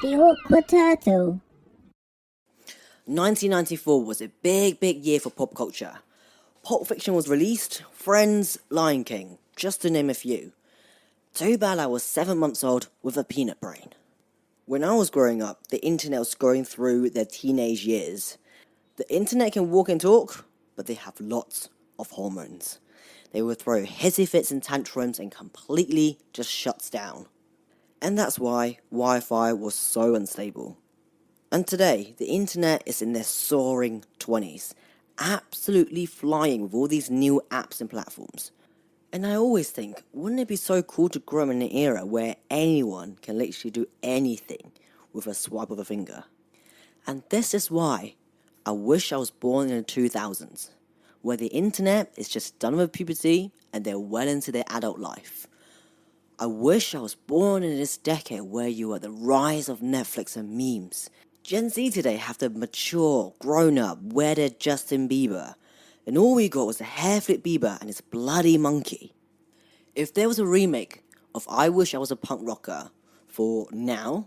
The Awkward Turtle. 1994 was a big year for pop culture. Pulp Fiction was released, Friends, Lion King, just to name a few. Too bad I was 7 months old with a peanut brain. When I was growing up, the internet was going through their teenage years. The internet can walk and talk, but they have lots of hormones. They will throw hissy fits and tantrums and completely just shuts down. And that's why Wi-Fi was so unstable. And today, the internet is in their soaring 20s, absolutely flying with all these new apps and platforms. And I always think, wouldn't it be so cool to grow up in an era where anyone can literally do anything with a swipe of a finger? And this is why I wish I was born in the 2000s, where the internet is just done with puberty and they're well into their adult life. I wish I was born in this decade where you are the rise of Netflix and memes. Gen Z today have the mature, grown-up, wedded Justin Bieber. And all we got was a hair-flip Bieber and his bloody monkey. If there was a remake of I Wish I Was a Punk Rocker for now,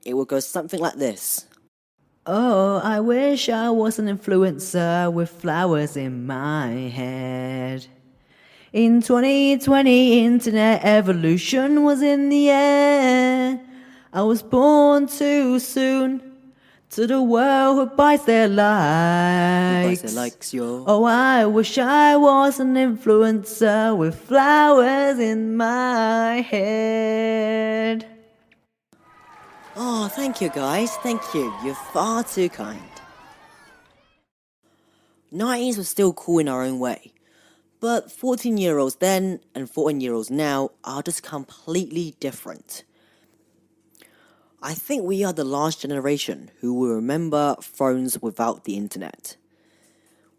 it would go something like this. Oh, I wish I was an influencer with flowers in my head. In 2020, internet evolution was in the air. I was born too soon to the world who buys their likes. Yo. Oh, I wish I was an influencer with flowers in my head. Oh, thank you guys, thank you. You're far too kind. 90s was still cool in our own way. But 14-year-olds then and 14-year-olds now are just completely different. I think we are the last generation who will remember phones without the internet.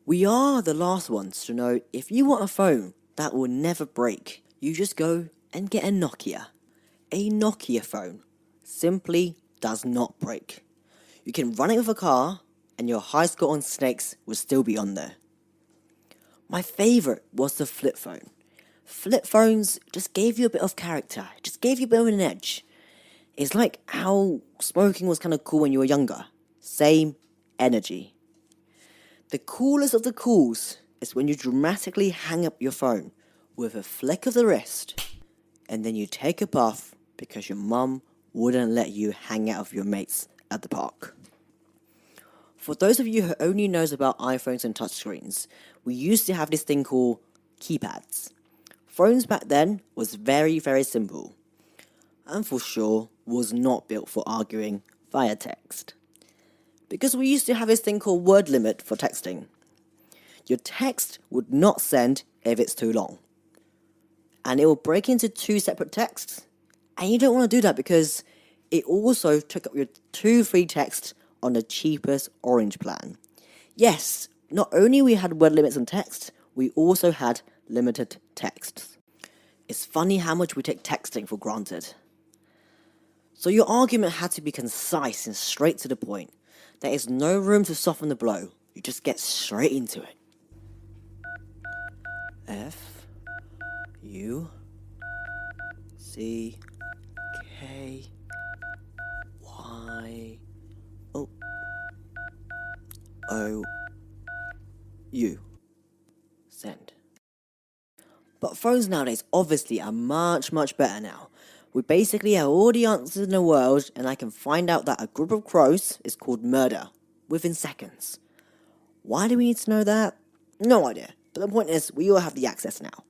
We are the last ones to know if you want a phone that will never break, you just go and get a Nokia. A Nokia phone simply does not break. You can run it with a car and your high score on snakes will still be on there. My favorite was the flip phone. Flip phones just gave you a bit of character, just gave you a bit of an edge. It's like how smoking was kind of cool when you were younger. Same energy. The coolest of the cools is when you dramatically hang up your phone with a flick of the wrist and then you take a puff because your mum wouldn't let you hang out with your mates at the park. For those of you who only knows about iPhones and touchscreens, we used to have this thing called keypads. Phones back then was very simple. And for sure was not built for arguing via text. Because we used to have this thing called word limit for texting. Your text would not send if it's too long. And it will break into 2 separate texts. And you don't want to do that because it also took up your 2 free texts on the cheapest orange plan. Yes, not only we had word limits on text, we also had limited texts. It's funny how much we take texting for granted. So your argument had to be concise and straight to the point. There is no room to soften the blow. You just get straight into it. F U C K Y O U. Send. But phones nowadays obviously are much better now. We basically have all the answers in the world and I can find out that a group of crows is called murder within seconds. Why do we need to know that? No idea. But the point is, we all have the access now.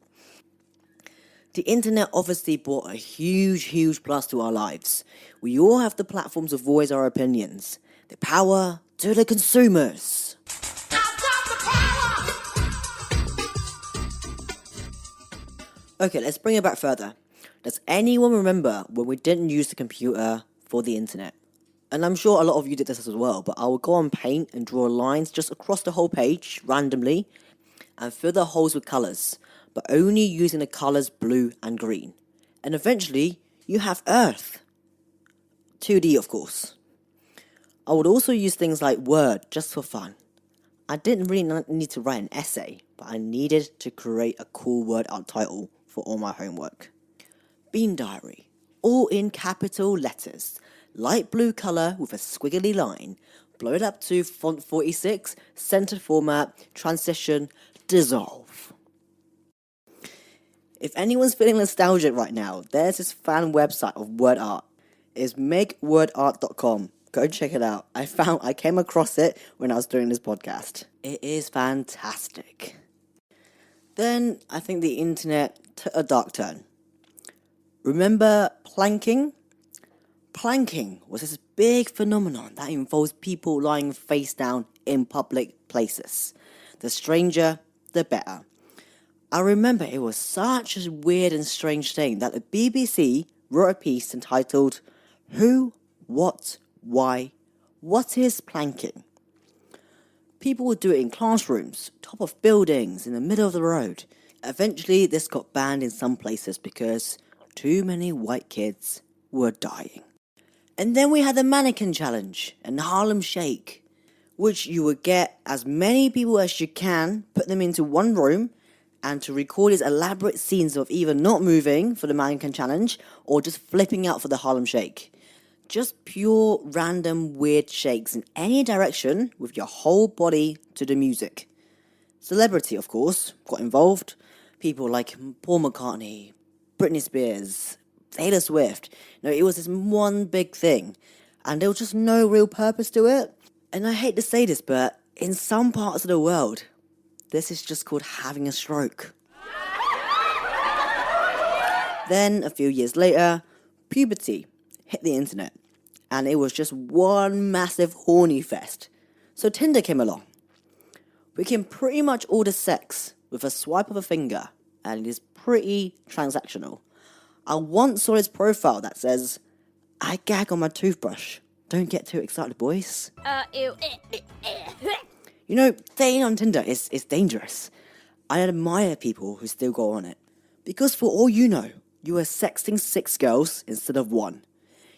The internet obviously brought a huge plus to our lives. We all have the platforms to voice our opinions. The power to the consumers. Okay, let's bring it back further. Does anyone remember when we didn't use the computer for the internet? And I'm sure a lot of you did this as well, but I would go on Paint and draw lines just across the whole page, randomly, and fill the holes with colours, but only using the colours blue and green. And eventually, you have Earth. 2D, of course. I would also use things like Word just for fun. I didn't really need to write an essay, but I needed to create a cool word art title for all my homework. Bean Diary, all in capital letters. light blue color with a squiggly line. Blow it up to font 46, centered format, transition, dissolve. If anyone's feeling nostalgic right now, there's this fan website of word art. It's makewordart.com. Go check it out. I came across it when I was doing this podcast. It is fantastic. Then I think the internet took a dark turn. Remember planking? Planking was this big phenomenon that involves people lying face down in public places. The stranger, the better. I remember it was such a weird and strange thing that the BBC wrote a piece entitled, Who, What, Why, What is Planking? People would do it in classrooms, top of buildings, in the middle of the road. Eventually, this got banned in some places because too many white kids were dying. And then we had the mannequin challenge and the Harlem Shake, which you would get as many people as you can, put them into one room, and to record these elaborate scenes of either not moving for the mannequin challenge or just flipping out for the Harlem Shake. Just pure, random, weird shakes in any direction with your whole body to the music. Celebrity, of course, got involved. People like Paul McCartney, Britney Spears, Taylor Swift. It was this one big thing. And there was just no real purpose to it. And I hate to say this, but in some parts of the world, this is just called having a stroke. Then, a few years later, puberty hit the internet. And it was just one massive horny fest. So Tinder came along. We can pretty much order sex with a swipe of a finger, and it is pretty transactional. I once saw his profile that says, I gag on my toothbrush. Don't get too excited, boys. Ew. Dating on Tinder is dangerous. I admire people who still go on it. Because for all you know, you are sexting 6 girls instead of 1.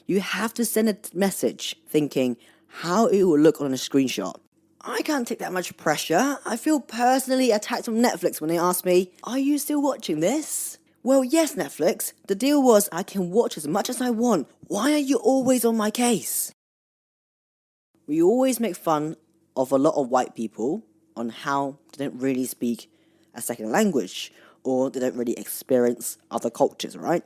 You have to send a message thinking how it will look on a screenshot. I can't take that much pressure. I feel personally attacked from Netflix when they ask me, are you still watching this? Well, yes, Netflix. The deal was I can watch as much as I want. Why are you always on my case? We always make fun of a lot of white people on how they don't really speak a second language or they don't really experience other cultures, right?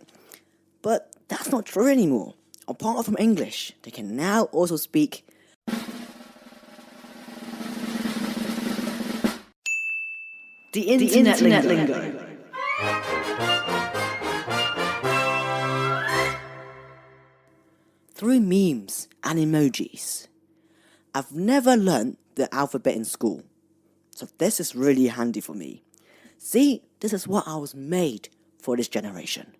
But that's not true anymore. Apart from English, they can now also speak the internet lingo. Through memes and emojis. I've never learned the alphabet in school, so this is really handy for me. See, this is what I was made for this generation.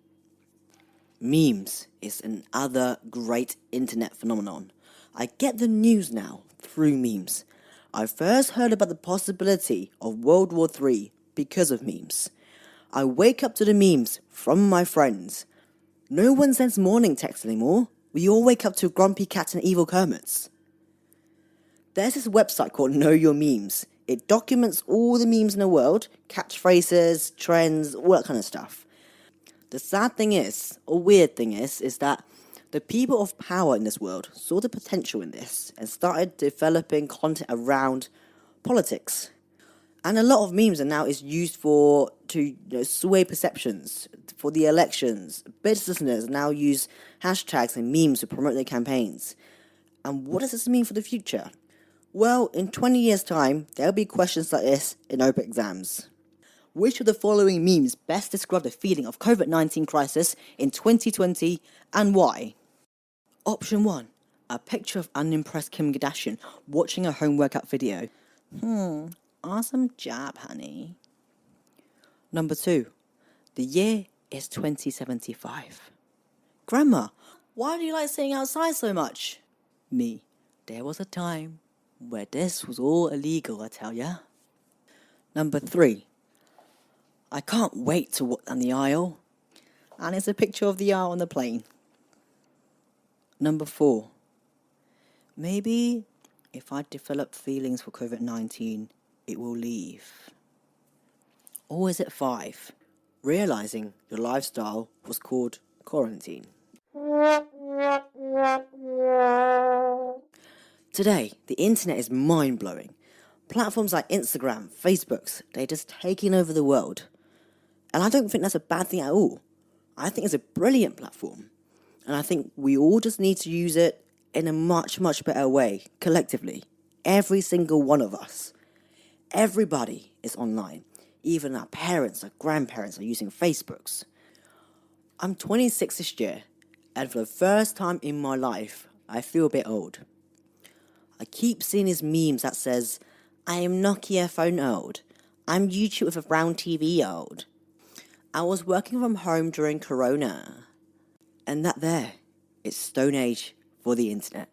Memes is another great internet phenomenon. I get the news now through memes. I first heard about the possibility of World War III because of memes. I wake up to the memes from my friends. No one sends morning texts anymore. We all wake up to grumpy cats and evil Kermits. There's this website called Know Your Memes. It documents all the memes in the world, catchphrases, trends, all that kind of stuff. The sad thing is, or weird thing is that the people of power in this world saw the potential in this and started developing content around politics. And a lot of memes are now used to sway perceptions for the elections. Businesses now use hashtags and memes to promote their campaigns. And what does this mean for the future? Well, in 20 years' time, there'll be questions like this in open exams. Which of the following memes best describe the feeling of COVID-19 crisis in 2020 and why? Option 1. A picture of unimpressed Kim Kardashian watching a home workout video. Awesome job, honey. Number 2. The year is 2075. Grandma, why do you like sitting outside so much? Me. There was a time where this was all illegal, I tell ya. Number 3. I can't wait to walk down the aisle. And it's a picture of the aisle on the plane. Number 4. Maybe if I develop feelings for COVID-19, it will leave. Or is it 5? Realizing your lifestyle was called quarantine. Today, the internet is mind-blowing. Platforms like Instagram, Facebook, they're just taking over the world. And I don't think that's a bad thing at all. I think it's a brilliant platform. And I think we all just need to use it in a much, much better way, collectively. Every single one of us. Everybody is online. Even our parents, our grandparents are using Facebooks. I'm 26 this year, and for the first time in my life, I feel a bit old. I keep seeing these memes that says, I am Nokia phone old. I'm YouTube with a brown TV old. I was working from home during Corona. And that there is Stone Age for the internet.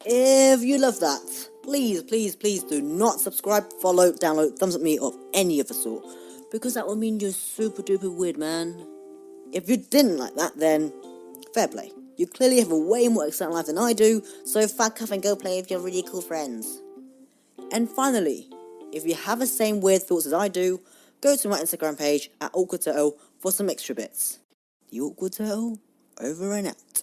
If you love that, please do not subscribe, follow, download, thumbs up me, or any of the sort. Because that will mean you're super duper weird, man. If you didn't like that, then fair play. You clearly have a way more exciting life than I do, so fuck off and go play with your really cool friends. And finally, if you have the same weird thoughts as I do, go to my Instagram page at Awkward Turtle for some extra bits. The Awkward Turtle, over and out.